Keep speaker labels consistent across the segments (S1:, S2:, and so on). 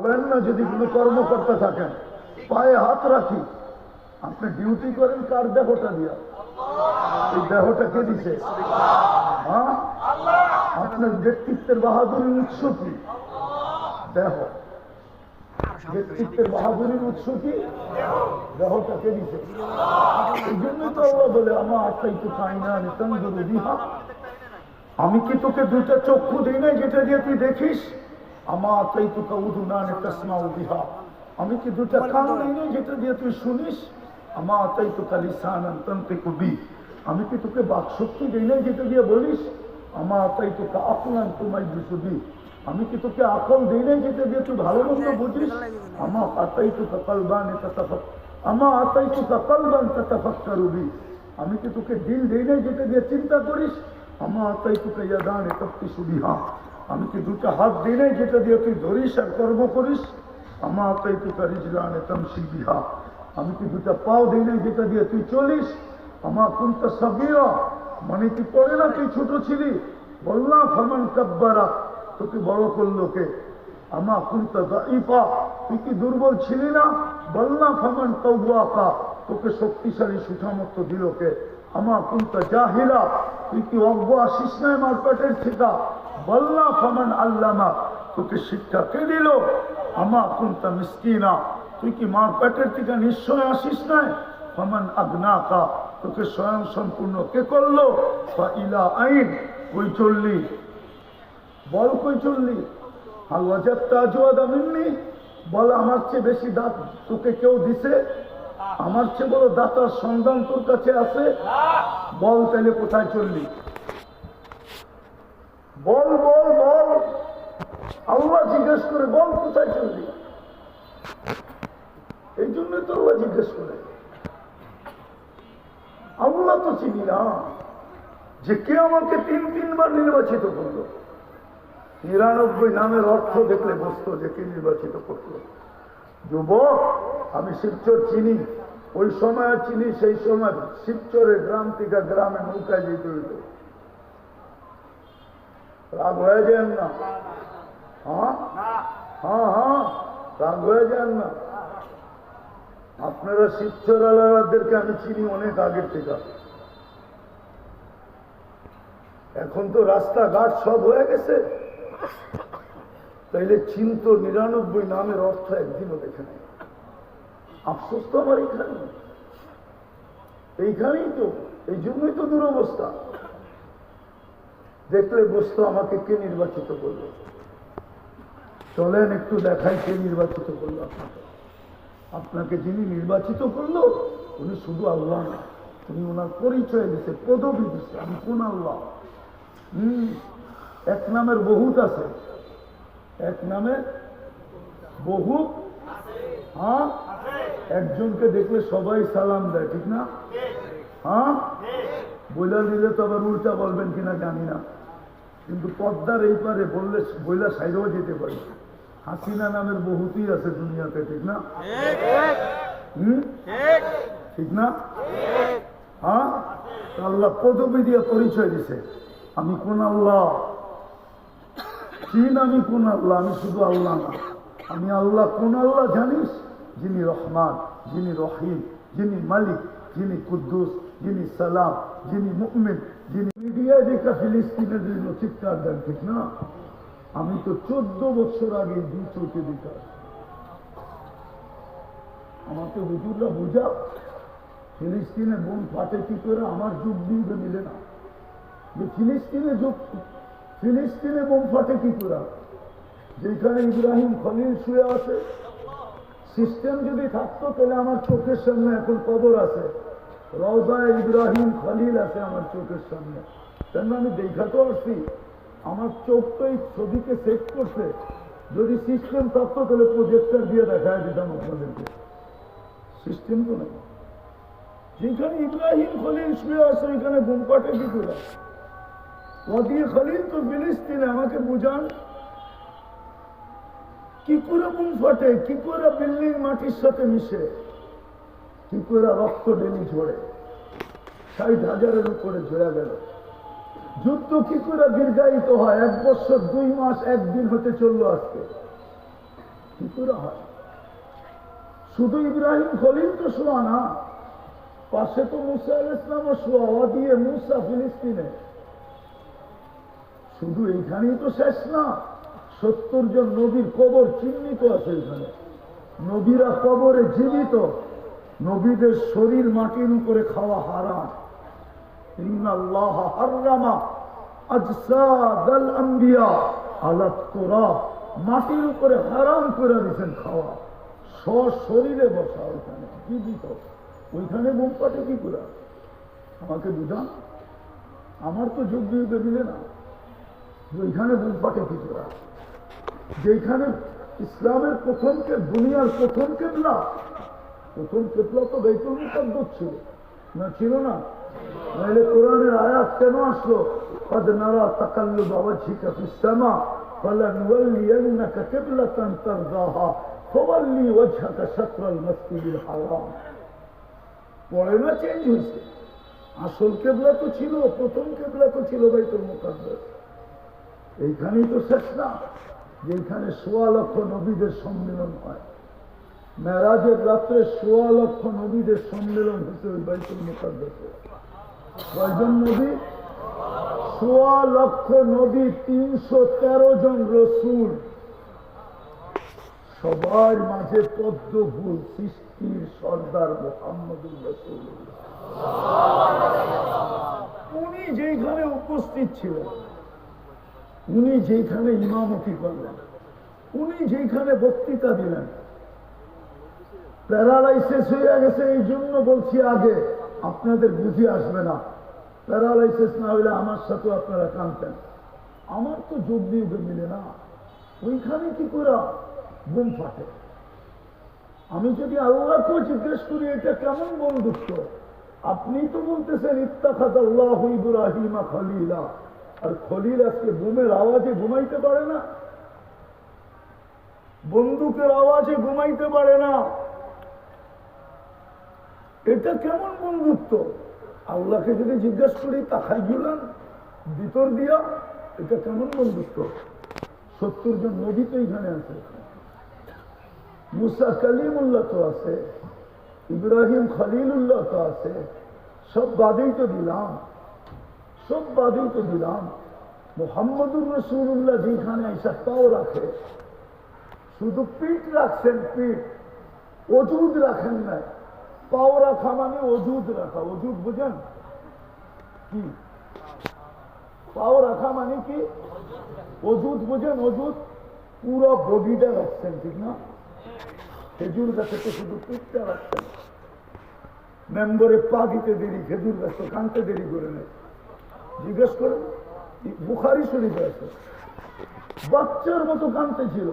S1: বলেন না যদি কোনো কর্মকর্তা থাকেন পায়ে হাত রাখি, আপনি ডিউটি করেন কার দেহটা দিয়া? এই দেহটা কে দিছে? হ্যাঁ, আপনার ব্যক্তিত্বের বাহাদুরির উৎস কি? দেহ। ব্যক্তিত্বের বাহাদুরির উৎস কি? দেহটা কে দিছে? এই জন্যই তো আল্লাহ বলে আমার আত্মাই তো কাইনা নিতাম বিহা, আমি কি তোকে দুটা চক্ষু দিই নাই যেটা দিয়ে তুই দেখিস? আমার আত্মাই তো কাউদু না নেতাসমা বিহা, আমি কি দুটা কান দিই নাই যেটা দিয়ে তুই শুনিস? আমার আত্মাই তো কালিসান তন্তে কবি, আমি কি তোকে বাকশক্তি দিই নাই যেটা দিয়ে বলিস? আমার আত্মাই তো আপনার তোমায় বিশুদ্ধি, আমি কি তোকে আকল দিই নাই যেটা দিয়ে তুই ভালো মন্দ বুঝিস? আমার আত্মাই তো কালবান আমার আত্মাই তো কালবান তাতাফাক্কারুবি, আমি কি তোকে দিল দিই নাই যেটা দিয়ে চিন্তা করিস? আমার আত্মাই তো ইয়াদান তপ্তি সুবিহা, আমি কি দুটা হাত দিই নাই যেটা দিয়ে তুই ধরিস আর কর্ম করিস? আমার আত্মাই তো রিজলান তামশি বিহা, আমি কি দুটা পাও দিই নাই যেটা দিয়ে তুই চলিস? আমার কোনটা সাবিরা, মানে তুই পড়ে না তুই ছোট ছিলি, বললাম ফামান কাব্বারা, তোকে বড় করলো কে? আমার কোনটা দাইফা, তুই কি দুর্বল ছিলি না? বললাম ফামান কাওয়াকা, তোকে শক্তিশালী সুসামর্থ্য দিল কে? আমার কোনটা জাহিলা, তুই কি অজ্ঞ আসিস নাই মারপেটের ঠিকা? বললাম ফামান আল্লামা, তোকে শিক্ষা কে দিল? আমার কোনটা মিসকিনা, তুই কি মারপেটের থেকে নিশ্চয় আসিস নাই? ফামান আগনাকা, তোকে স্বয়ং সম্পূর্ণ কে করলো? ইলা আইন, কই চললি? বল কই চললি? বল আমার চেয়ে বেশি দাঁত তোকে কেউ দিছে? আমার চেয়ে বড় দাতার সন্ধান তোর কাছে আছে? বল তাহলে কোথায় চললি? বল বল বল, আল্লাহ জিজ্ঞেস করে বল কোথায় চললি? এই জন্য তো আল্লাহ জিজ্ঞেস করে। আল্লাহ তো চিনি না যে কে আমাকে তিনবার নির্বাচিত করলো। 99 নামের অর্থ দেখলে বুঝতো যে কে নির্বাচিত করলো। যুবক, আমি শিবচর চিনি, ওই সময় চিনি, সেই সময় শিবচরের গ্রাম থেকে গ্রামে নৌকায় যেতে হইত। রাগ হয়ে যান না? হ্যাঁ হ্যাঁ হ্যাঁ, রাগ হয়ে যান না। আপনারা শিবচর আলাদাদেরকে আমি চিনি অনেক আগের থেকে। এখন তো রাস্তাঘাট সব হয়ে গেছে, তাইলে চিন্ত 99 নামের অর্থ একদিনও দেখে নেই। আফসোস তো আমার এইখানেই তো, এই জন্যই তো দুরবস্থা। দেখলে বুঝতো আমাকে কে নির্বাচিত করলো। চলেন একটু দেখাই কে নির্বাচিত করলো আপনাকে। আপনাকে যিনি নির্বাচিত করলো উনি শুধু আল্লাহ না, উনি ওনার পরিচয় দিচ্ছে, পদবি দিচ্ছে, আমি কোন আল্লাহ। এক নামের বহুত আছে, এক নামের বহুত। হ্যাঁ, একজনকে দেখলে সবাই সালাম দেয়, ঠিক না? হ্যাঁ, বইলা দিলে তো আবার উল্টা বলবেন কিনা জানি না, কিন্তু পদ্মার এই পারে বললে বইলা সাইডেও যেতে পারি। হাসিনা নামের বহুতই আছে দুনিয়াতে, ঠিক না? ঠিক না? হ্যাঁ, আল্লাহ পদবি দিয়ে পরিচয় দিছে, আমি কোন আল্লাহ। চিন আমি কোন আল্লাহ? আমি শুধু আল্লাহ না, আমি আল্লাহ। কোন আল্লাহ জানিস? যিনি রহমান, যিনি রহিম, যিনি মালিক, যিনি কুদ্দুস, যিনি সালাম, যিনি মুমিন, যিনি মিডিয়ায় দেখা ফিলিস্তিনের জন্য চিৎকার দেন, ঠিক না? আমি তো 14 বছর আগে দুই চোখে দিতাম। আমাকে হুজুররা বুঝা, ফিলিস্তিনে বোম ফাটে কি করে? আমার যুগ দিয়ে মিলে না যে ফিলিস্তিনে বোম ফাটে কি করে? যেখানে ইব্রাহিম খলিল শুয়ে আছে, সিস্টেম যদি থাকতো তাহলে আমার চোখের সামনে এখন কবর আছে, রওজায় ইব্রাহিম খলিল আছে আমার চোখের সামনে। কেন আমি দেখাতে পারছি, আমার চোখ তো এই ছবিকে সেট করছে। যদি সিস্টেম থাকতো তাহলে প্রজেক্টর দিয়ে দেখায় দিতাম আপনাদেরকে। সিস্টেম তো নেই। যেখানে ইব্রাহিম খলিল শুয়ে আছে ওইখানে বোম ফাটে কি করে? ওয়াদি খলিল তো ফিলিস্তিনে, আমাকে বুঝান কি করে বোম ফাটে, কি করে বিল্ডিং মাটির সাথে মিশে, কি করে রক্ত ডেলি ঝরে, 60,000-এর উপরে ঝরে গেল। যুদ্ধ কি করে দীর্ঘায়িত হয়? 1 বছর 2 মাস 1 দিন হতে চললো আজকে। কি করে হয়? শুধু ইব্রাহিম খলিল তো শোয়া না, পাশে তো মুসা আলাইহিস সালামও শোয়া দিয়ে মুসা ফিলিস্তিনে। শুধু এইখানেই তো শেষ না, 70 জন নবীর কবর চিহ্নিত আছে এখানে। নবীরা কবরে জীবিত, নবীদের শরীর মাটির উপরে খাওয়া হারাম। ইন্নাল্লাহ হাররামা আজসাদাল আম্বিয়া আলা তুরাব, মাটির উপরে হারাম করে দিয়েছেন খাওয়া। শরীরে বসা ওইখানে জীবিত, ওইখানে বোম পাঠে কি করে? আমাকে বুঝান, আমার তো যোগ দিয়ে দিলে না। ওইখানে বোম পাঠে কি করে? যেখানে ইসলামের দুনিয়ার প্রথম কেবলা তো বাইতুল মুকাদ্দাস ছিল না, ছিল না? নাহলে কোরআনের আয়াত কেন আসলো? قد نرى تقلب وجهك في السماء فلنولينك قبلة ترضاها فولي وجهك شطر المسجد الحرام। পরে না চেঞ্জ হয়েছে? আসল কেবলা তো ছিল, প্রথম কেবলা তো ছিল বাইতুল মুকাদ্দাস। এইখানেই তো শেষ না, যেখানে 1.25 লক্ষ নবীদের সম্মেলন হয়। মেরাজের রাত্রে 1.25 লক্ষ নবীদের সম্মেলন হয়েছে ওই বাইতুল মুকাদ্দাসে। কয়জন নবী? 1.25 লক্ষ নবী, 313 জন রসুল, সবার মাঝে পদ্ম ফুল, সৃষ্টির সর্দার মুহাম্মদুর রাসূলুল্লাহ। উনি যেখানে উপস্থিত ছিলেন, উনি যেখানে ইমামতি করলেন, উনি যেখানে বক্তৃতা দিলেন, প্যারালাইসিস হয়ে গেছে। এই জন্য বলছি আগে, আপনাদের বুঝে আসবে না। প্যারালাইসিস না হইলে আমার সাথে আপনারা কাঁদতেন। আমার তো যোগ দিয়ে মিলে না, ওইখানে কি করে বোম ফাটে? আমি যদি আল্লাহকেও জিজ্ঞেস করি এটা কেমন বন্ধুত্ব, আপনি তো বলতেছেন ইত্তাখাযাল্লাহু ইব্রাহিমা খলিলা, আর খলিল আজকে বোমের আওয়াজে ঘুমাইতে পারে না, বন্দুকের আওয়াজে ঘুমাইতে পারে না। এটা কেমন বন্ধুত্ব? আল্লাহকে যদি জিজ্ঞেস করি তাকাই গেলেন ভিতর দিয়া, এটা কেমন বন্ধুত্ব? 70 জন নবী তো এখানে আছে, মুসা কালিমুল্লাহ তো আছে, ইব্রাহিম খলিলুল্লাহ তো আছে, সব বাদেই তো দিলাম, সব বাদেই তো দিলাম। মুহাম্মদুর রাসূলুল্লাহ যেখানে এসে পাও রাখে, শুধু পিঠ রাখছেন, পিঠ, অজুদ রাখেন নাই। পাও রাখা মানে অজুদ রাখা, অজুদ বুঝেন কি? পাও রাখা মানে কি? অজুদ বুঝেন? অজুদ পুরো বডিটা রাখছেন, ঠিক না? খেজুর গাছে তো শুধু পিঠটা রাখছেন। মেম্বরে পা দিতে দেরি, খেজুর গাছ তো কানতে দেরি করে নেয়। জিজ্ঞেস করেন, বুখারী শরীফে আছে, বাচ্চার মতো কানতে ছিল।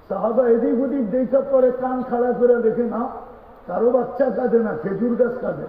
S1: সাহাবা এদিক ওদিক দেখা পরে কান খাড়া করে দেখে না, কারো বাচ্চা কাঁদে না, খেজুর গাছ কাঁদে।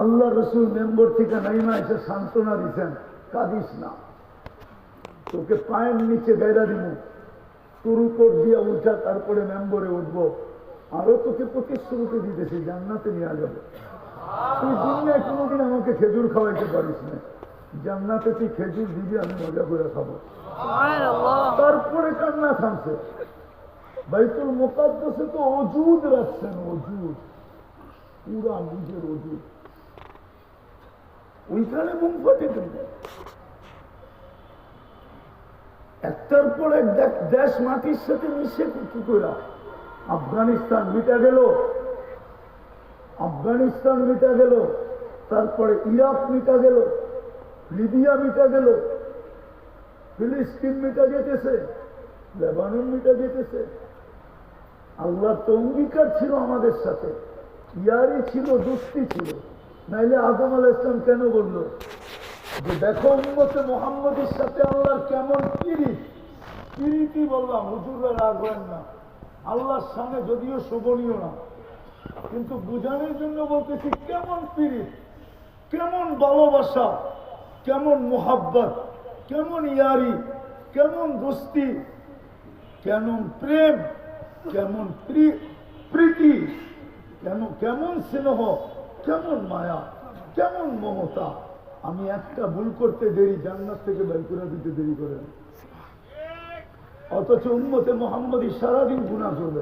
S1: আল্লাহ রসুল মেম্বর থেকে নাইমা এসে সান্ত্বনা দিচ্ছেন, কাঁদিস না, তোকে পায়ের নিচে বেড়া দিব, তোর উপর দিয়ে উঠা, তারপরে মেম্বরে উঠবো, আরো তোকে প্রতিশ্রুতি দিতেছি জান্নাতে নিয়ে যাবো। তুই দুনিয়ায় কোনোদিন আমাকে খেজুর খাওয়াইতে পারিস না, জান্নাতে তুই খেজুর দিবি, আমি মজা করে খাবো। তারপরে কান্না থামছে। বাইতুল মুকাদ্দাসে তো অজুদ রাখছেন, অজুদ, পুরা নিজের অজুদ, ওইখানে বোম ফাটে কেন? একটার পর এক দেশ মাটির সাথে মিশে কি করে? আফগানিস্তান মিটা গেল, আফগানিস্তান মিটা গেল, তারপরে ইরাক মিটা গেল, লিবিয়া মিটা গেল, ফিলিস্তিন মিটা যেতেছে, লেবানন মিটা যেতেছে। আল্লাহর তো অঙ্গীকার ছিল আমাদের সাথে, ইয়ারি ছিল, দুস্তি ছিল। নাইলে আদম আলাইহিস সালাম কেন বলল যে দেখো উম্মতে মুহাম্মদের সাথে আল্লাহর কেমন পিরিতি? বললাম হুজুররা রাগ হয় না, আল্লাহর সামনে যদিও শোভনীয় না, কিন্তু বুঝানোর জন্য বলতেছি কেমন পিরিত, কেমন ভালোবাসা, কেমন মোহাব্বত, কেমন ইয়ারি, কেমন দোস্তি, কেমন প্রেম, কেমন প্রীতি, কেমন স্নেহ, কেমন মায়া, কেমন মমতা। আমি একটা ভুল করতে দেরি, জান্নাত থেকে বের করে দিতে দেরি করে। অথচ উম্মতে মোহাম্মদী সারাদিন গুণা করবে,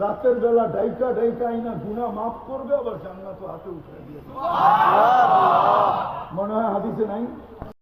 S1: রাতের বেলা ডাইকা ডাইকা আইনা গুণা মাফ করবে, আবার জান্নাত হাতে উঠে দিয়ে